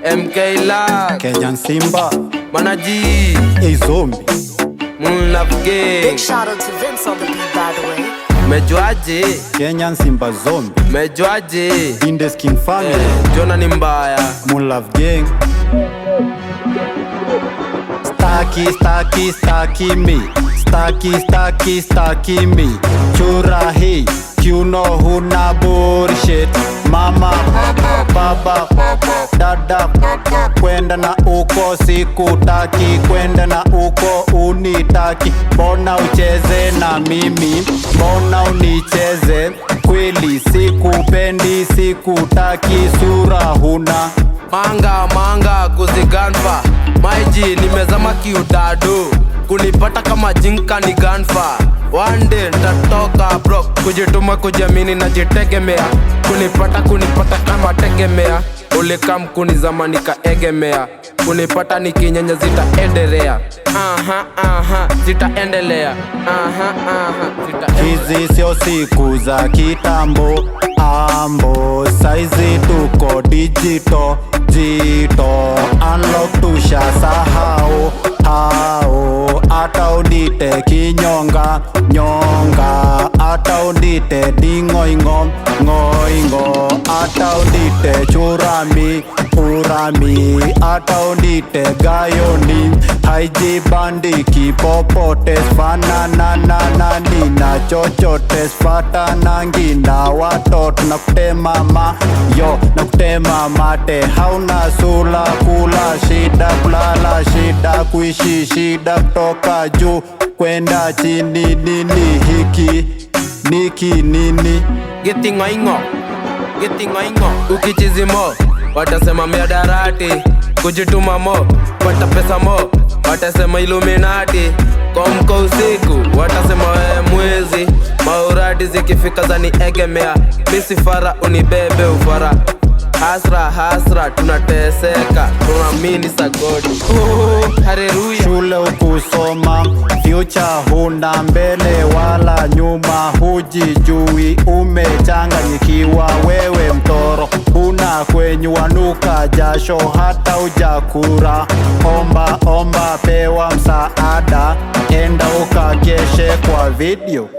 MK Love, Kenyan Simba, Manaji, A Zombie, Moon Love Gang. Big shout out to Vince on the beat, by the way. Mejuaje, Kenyan Simba Zombie, mejuaje, In the Skin Family, Jona ni mbaya. Moon Love Gang. Staki me, staki me. Chura hii, kiuno huna bullshit. Mama, baba, dada, kwenda na uko sikutaki, kwenda na uko unitaki. Mbona ucheze na mimi, mbona unicheze? Kweli sikupendi, sikutaki, sura huna. Manga kuziganfa, maiji nimezama kiutado. Kunipata kama jinka ni ganfa. One day nitatoka bro, kujituma kujiamini na jitegemea. Kunipata kama tegemea. Ulikam kunizama nikaegemea. Kunipata nikinyanya zitaendelea. Zitaendelea. Hizi sio siku za kitambo, ambo saizi tuko digital, unlock tusha sahau, ata unite kinyonga, ata unite dingoingo, ata unite churami, ata unite gayoni. Haijibandiki popote, fanana na nina chochote, fata nangi na watoto. Nakutema yo, nakutema mate, hauna sula, kula shida, kulala shida, kuishi shida, kutoka juu kwenda chini. Nini hiki, niki nini? Getting oingo, ukichizimo watasema miadarati. Kujituma mo, pata pesa mo, watasema Illuminati. Komko usiku, watasema wewe mwezi. Mauradi zikifika zani egemea. Misi fara unibebe ufara. Hasra, tunateseka, tunaamini sagodi. Hallelujah. Shule ukusoma, future huna, mbele wala nyuma, hujijui, umechanganyikiwa wewe mtoro. Una kwenyu wanuka jasho hata ujakura. Omba pewa msaada, enda ukakeshe kwa video.